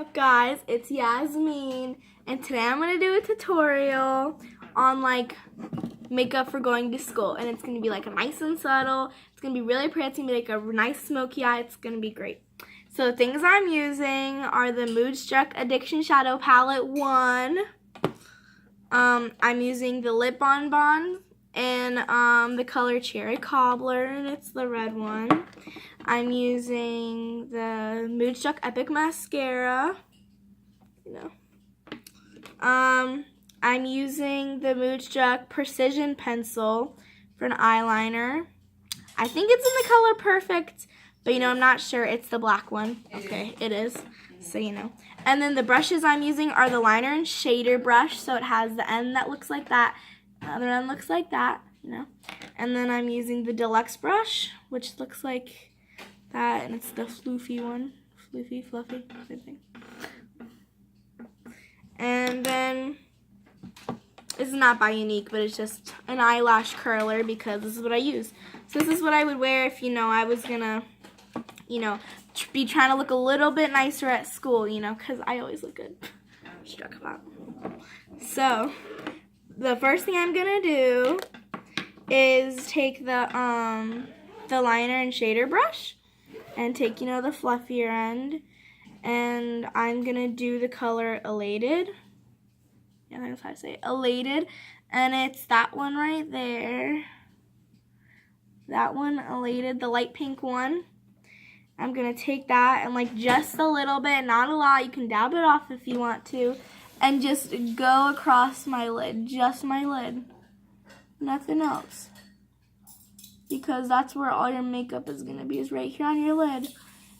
up, guys? It's Yasmin, and today I'm going to do a tutorial on like makeup for going to school, and it's going to be like a nice and subtle. It's going to be really pretty. It's going to be like a nice smoky eye. It's going to be great. So the things I'm using are the Moodstruck Addiction Shadow Palette 1. I'm using the Lip Bonbon and the color Cherry Cobbler, and it's the red one. I'm using the Moodstruck Epic Mascara. I'm using the Moodstruck Precision Pencil for an eyeliner. I think it's in the color Perfect, but I'm not sure. It's the black one. Okay, it is. So And then the brushes I'm using are the liner and shader brush. So it has the end that looks like that. The other end looks like that, And then I'm using the deluxe brush, which looks like that, and it's the floofy one. Fluffy, same thing. And then, this is not by Younique, but it's just an eyelash curler because this is what I use. So this is what I would wear if, I was gonna, be trying to look a little bit nicer at school, because I always look good. Struck about. So, the first thing I'm gonna do is take the liner and shader brush and take, the fluffier end, and I'm gonna do the color Elated. Yeah, that's how I say it. Elated, and it's that one right there. That one, Elated, the light pink one. I'm gonna take that and like just a little bit, not a lot. You can dab it off if you want to, and just go across my lid, just my lid, nothing else. Because that's where all your makeup is going to be, is right here on your lid.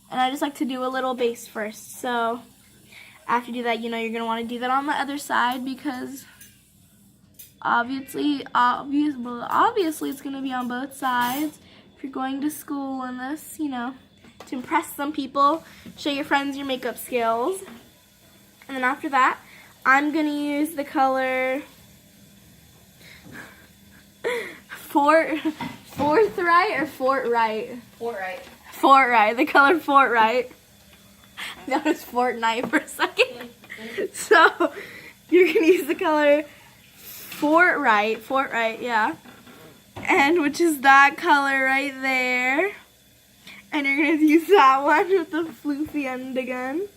And I just like to do a little base first. So after you do that, you're going to want to do that on the other side because obviously it's going to be on both sides. If you're going to school in this, to impress some people, show your friends your makeup skills. And then after that, I'm going to use the color Forthright or Fortright? Fortright. Fortright. The color Fortright. I thought it was Fortnite for a second. So, you're going to use the color Fortright, yeah. And which is that color right there. And you're going to use that one with the floofy end again.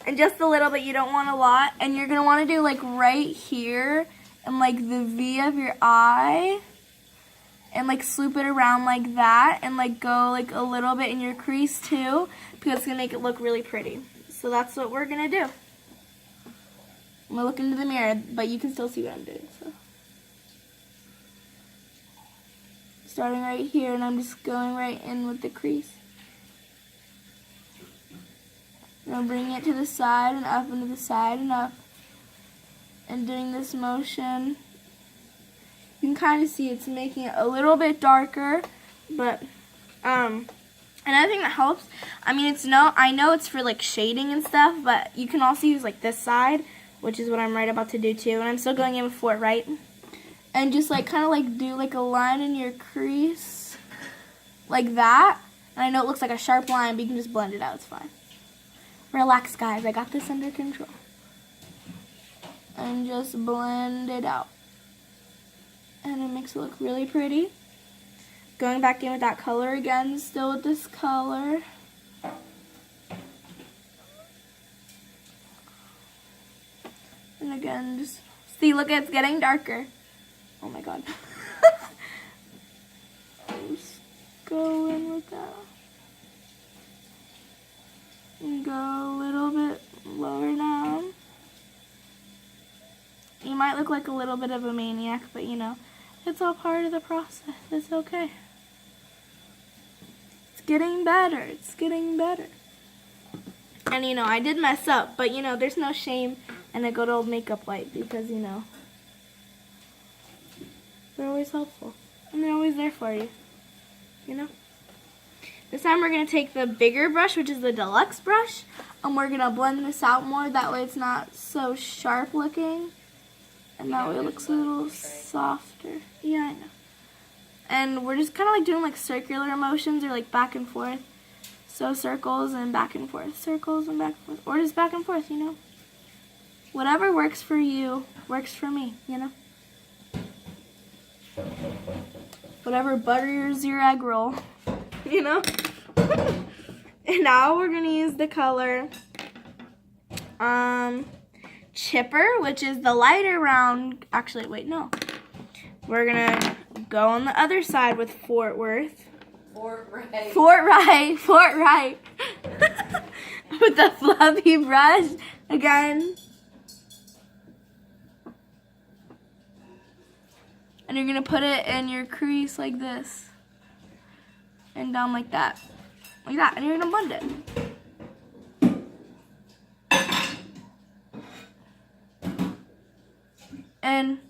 And just a little bit, you don't want a lot. And you're going to want to do like right here and like the V of your eye. And like swoop it around like that and like go like a little bit in your crease too, because it's gonna make it look really pretty. So that's what we're gonna do. I'm gonna look into the mirror, but you can still see what I'm doing. So starting right here, and I'm just going right in with the crease. I'm gonna bring it to the side and up, and to the side and up, and doing this motion. You can kind of see it's making it a little bit darker, but another thing that helps, I know it's for like shading and stuff, but you can also use like this side, which is what I'm right about to do too, and I'm still going in with Fortright, and just like kind of like do like a line in your crease, like that, and I know it looks like a sharp line, but you can just blend it out, it's fine. Relax, guys, I got this under control. And just blend it out. And it makes it look really pretty. Going back in with that color again, still with this color. And again, just see, look, it's getting darker. Oh my god. Just go in with that. And go a little bit lower down. You might look like a little bit of a maniac, but it's all part of the process. It's okay. It's getting better. It's getting better. And I did mess up, but there's no shame in a good old makeup wipe because they're always helpful. And they're always there for you. This time we're going to take the bigger brush, which is the deluxe brush, and we're going to blend this out more. That way it's not so sharp looking. And that way it looks a little softer. Yeah, I know. And we're just kind of like doing like circular motions or like back and forth. So circles and back and forth, circles and back and forth, or just back and forth, you know. Whatever works for you works for me, you know. Whatever butters your egg roll, you know. And now we're gonna use the color Chipper, which is the lighter round. Actually, wait, no. We're gonna go on the other side with Fort Worth. Fort Wright. Fort Wright. Fort Wright. With the fluffy brush again. And you're gonna put it in your crease like this. And down like that. Like that. And you're gonna blend it. And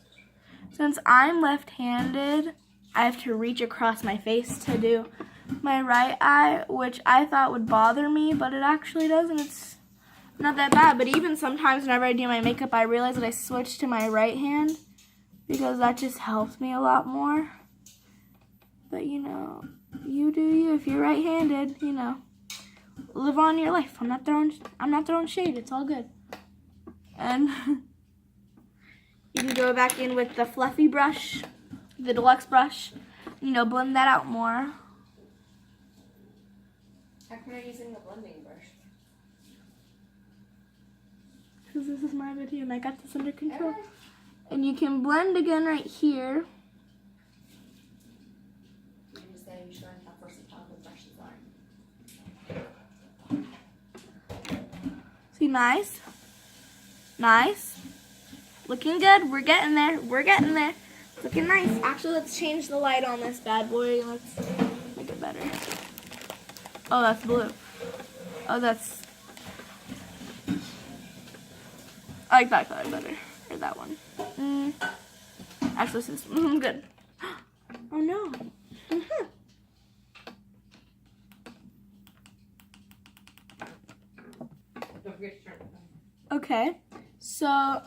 since I'm left-handed, I have to reach across my face to do my right eye, which I thought would bother me, but it actually doesn't. It's not that bad. But even sometimes whenever I do my makeup, I realize that I switch to my right hand because that just helps me a lot more. But you know, you do you. If you're right-handed, you know, live on your life. I'm not throwing shade. It's all good. And you can go back in with the fluffy brush, the deluxe brush, you know, blend that out more. How come you're using the blending brush? Because this is my video and I got this under control. And you can blend again right here. You just say you should learn how versatile the brushes are. See, nice. Nice. Looking good. We're getting there. We're getting there. Looking nice. Actually, let's change the light on this bad boy. Let's make it better. Oh, that's blue. Oh, that's... I like that color better. Or that one. Actually, since good. Oh no. Okay. So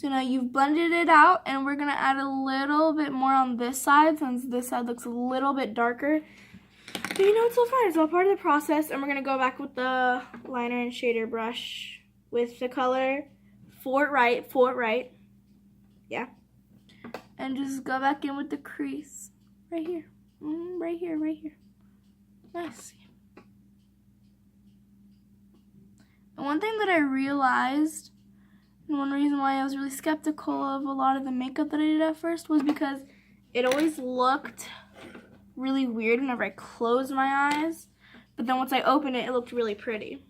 now you've blended it out, and we're gonna add a little bit more on this side since this side looks a little bit darker. But you know, it's all fine. It's all part of the process, and we're gonna go back with the liner and shader brush with the color Fort Wright. Yeah. And just go back in with the crease right here. Right here. Nice. And one thing that I realized, and one reason why I was really skeptical of a lot of the makeup that I did at first, was because it always looked really weird whenever I closed my eyes. But then once I opened it, it looked really pretty.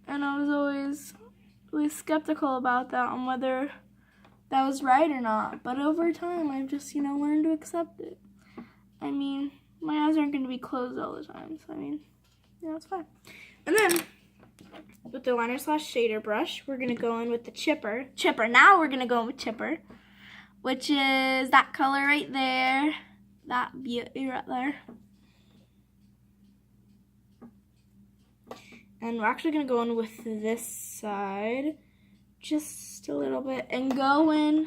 And I was always really skeptical about that, on whether that was right or not. But over time, I've just, you know, learned to accept it. I mean, my eyes aren't going to be closed all the time. So, I mean, you know, it's fine. And then, with the liner / shader brush, we're going to go in with the Chipper. Now we're going to go in with Chipper, which is that color right there. That beauty right there. And we're actually going to go in with this side just a little bit and go in,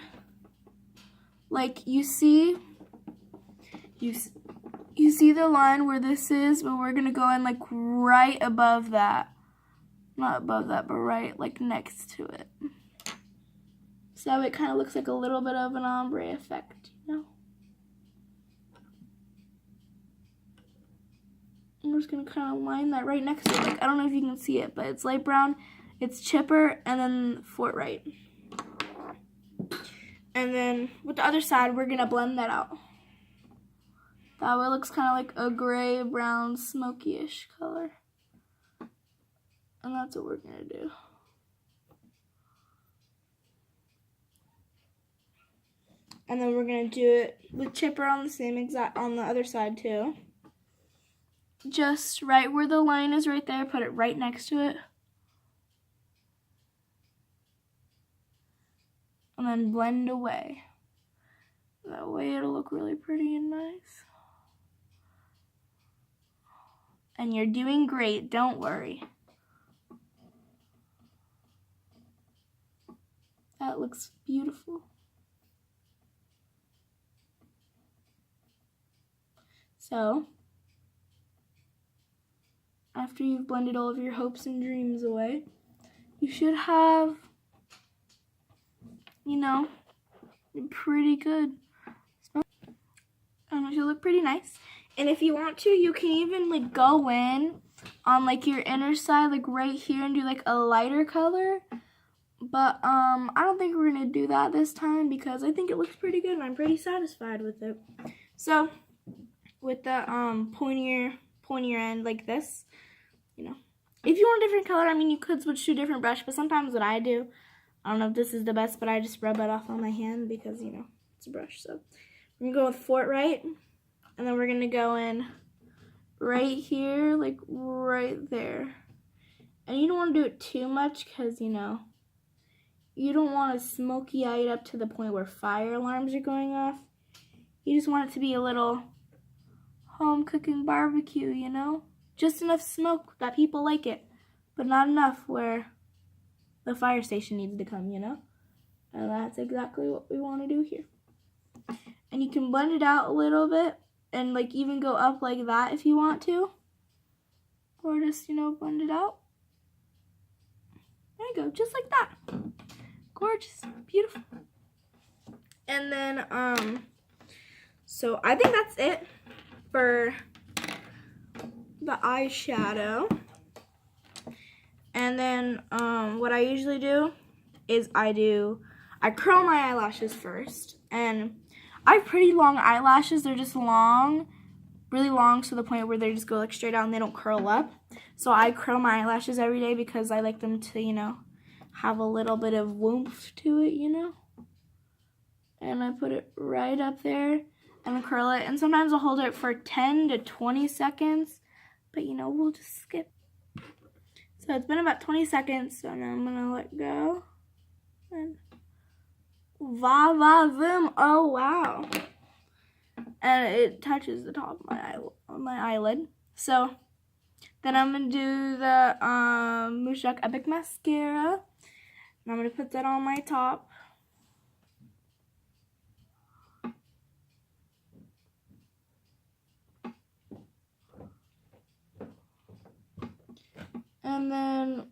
like, you see the line where this is, but we're going to go in like right above that. Not above that, but right like next to it. So it kind of looks like a little bit of an ombre effect, you know? I'm just going to kind of line that right next to it. Like, I don't know if you can see it, but it's light brown, it's Chipper, and then Fort Wright. And then with the other side, we're going to blend that out. That way it looks kind of like a gray, brown, smoky-ish color. And that's what we're going to do. And then we're going to do it with Chipper on the same exact, on the other side too. Just right where the line is right there, put it right next to it. And then blend away. That way it'll look really pretty and nice. And you're doing great, don't worry. That looks beautiful. So, after you've blended all of your hopes and dreams away, you should have, you know, pretty good. It should look pretty nice. And if you want to, you can even like go in on like your inner side, like right here, and do like a lighter color. But I don't think we're gonna do that this time because I think it looks pretty good and I'm pretty satisfied with it. So with the pointier end like this, you know, if you want a different color, I mean, you could switch to a different brush, but sometimes what I do, I don't know if this is the best, but I just rub it off on my hand because, you know, it's a brush. So we're gonna go with Fort Right, and then we're gonna go in right here, like right there. And you don't want to do it too much because, you know, you don't want to smoky eye it up to the point where fire alarms are going off. You just want it to be a little home cooking barbecue, you know? Just enough smoke that people like it, but not enough where the fire station needs to come, you know? And that's exactly what we want to do here. And you can blend it out a little bit and like even go up like that if you want to. Or just, you know, blend it out. There you go, just like that. Gorgeous, beautiful. And then, so I think that's it for the eyeshadow. And then, what I usually do is I curl my eyelashes first. And I have pretty long eyelashes. They're just long, really long to the point where they just go like straight out and they don't curl up. So I curl my eyelashes every day because I like them to, you know, have a little bit of woomph to it, you know. And I put it right up there and curl it. And sometimes I'll hold it for 10 to 20 seconds. But, you know, we'll just skip. So it's been about 20 seconds. So now I'm going to let go. And va va voom. Oh, wow. And it touches the top of my eyelid. So then I'm going to do the Mushak Epic Mascara. And I'm going to put that on my top. And then,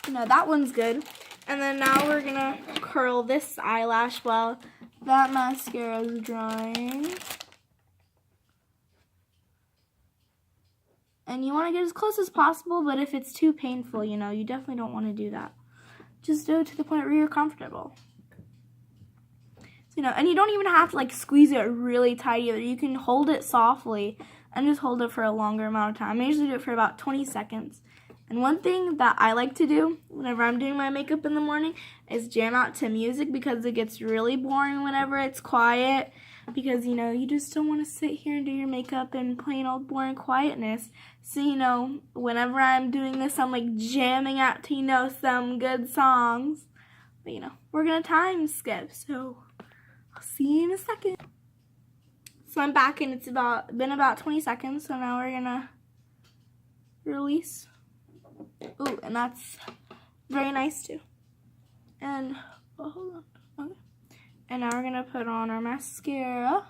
you know, that one's good. And then now we're going to curl this eyelash while that mascara is drying. And you want to get as close as possible, but if it's too painful, you know, you definitely don't want to do that. Just do it to the point where you're comfortable. So, you know, and you don't even have to, like, squeeze it really tight either. You can hold it softly and just hold it for a longer amount of time. I usually do it for about 20 seconds. And one thing that I like to do whenever I'm doing my makeup in the morning is jam out to music because it gets really boring whenever it's quiet. Because, you know, you just don't want to sit here and do your makeup in plain old boring quietness. So, you know, whenever I'm doing this, I'm like jamming out to, you know, some good songs. But, you know, we're going to time skip. So, I'll see you in a second. So, I'm back and it's been about 20 seconds. So, now we're going to release. Ooh, and that's very nice too. And, oh, hold on. Okay. And now we're going to put on our mascara.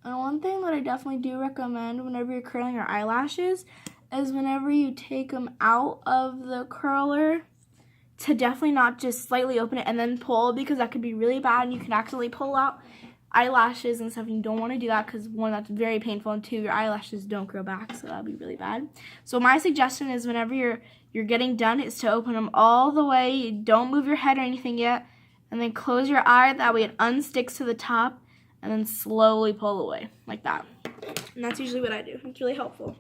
And one thing that I definitely do recommend whenever you're curling your eyelashes is whenever you take them out of the curler to definitely not just slightly open it and then pull, because that could be really bad and you can accidentally pull out eyelashes and stuff, and you don't want to do that because, one, that's very painful, and two, your eyelashes don't grow back, so that'll be really bad. So my suggestion is whenever you're getting done is to open them all the way. Don't move your head or anything yet. And then close your eye, that way it unsticks to the top, and then slowly pull away, like that. And that's usually what I do. It's really helpful.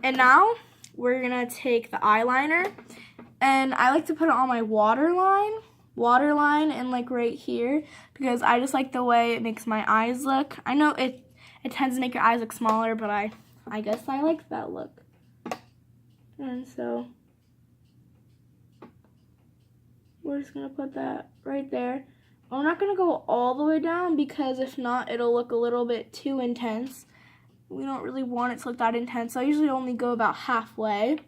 And now, we're going to take the eyeliner, and I like to put it on my waterline, and like right here, because I just like the way it makes my eyes look. I know it tends to make your eyes look smaller, but I guess I like that look. And so we're just going to put that right there. I'm not going to go all the way down because if not, it'll look a little bit too intense. We don't really want it to look that intense. So I usually only go about halfway.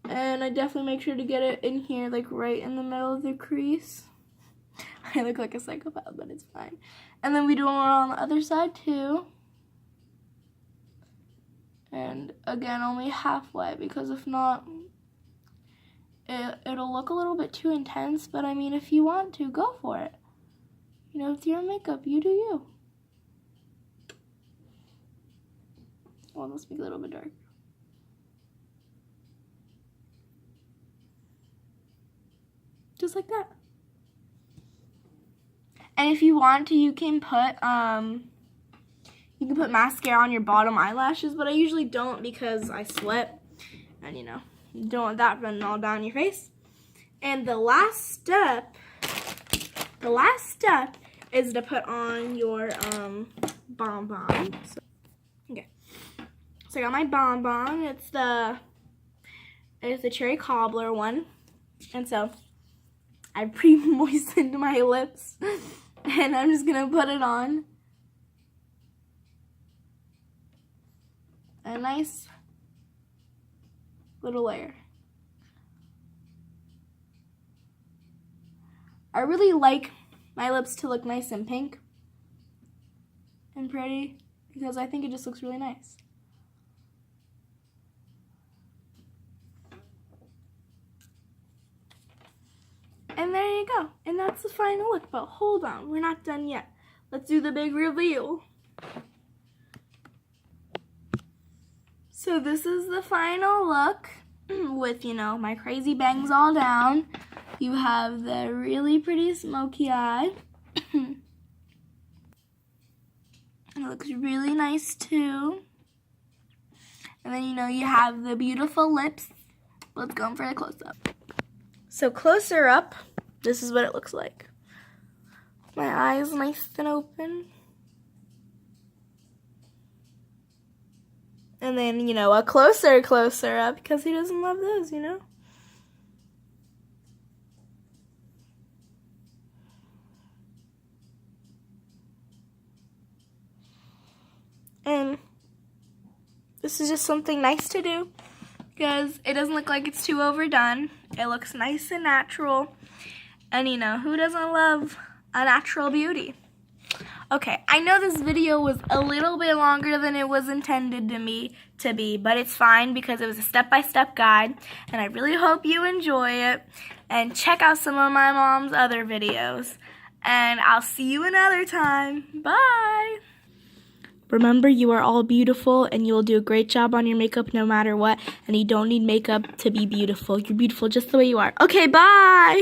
And I definitely make sure to get it in here, like right in the middle of the crease. I look like a psychopath, but it's fine. And then we do it on the other side too. And again, only halfway, because if not, it'll look a little bit too intense. But I mean, if you want to, go for it. You know, with your makeup, you do you. Well, let's make it a little bit dark. Just like that. And if you want to, you can put mascara on your bottom eyelashes, but I usually don't because I sweat, and you know, you don't want that running all down your face. And the last step is to put on your bonbon. So, okay. So I got my bonbon. It's the cherry cobbler one, and so I pre-moistened my lips, and I'm just gonna put it on. A nice little layer. I really like my lips to look nice and pink and pretty because I think it just looks really nice. And there you go. And that's the final look. But hold on, we're not done yet. Let's do the big reveal. So this is the final look with, you know, my crazy bangs all down. You have the really pretty smoky eye. And it looks really nice too. And then, you know, you have the beautiful lips. Let's go in for a close-up. So closer up, this is what it looks like. My eyes nice and open. And then, you know, a closer up, because who doesn't love those, you know? And this is just something nice to do because it doesn't look like it's too overdone. It looks nice and natural. And you know, who doesn't love a natural beauty? Okay, I know this video was a little bit longer than it was intended to be, but it's fine because it was a step-by-step guide, and I really hope you enjoy it. And check out some of my mom's other videos. And I'll see you another time. Bye! Remember, you are all beautiful, and you will do a great job on your makeup no matter what, and you don't need makeup to be beautiful. You're beautiful just the way you are. Okay, bye!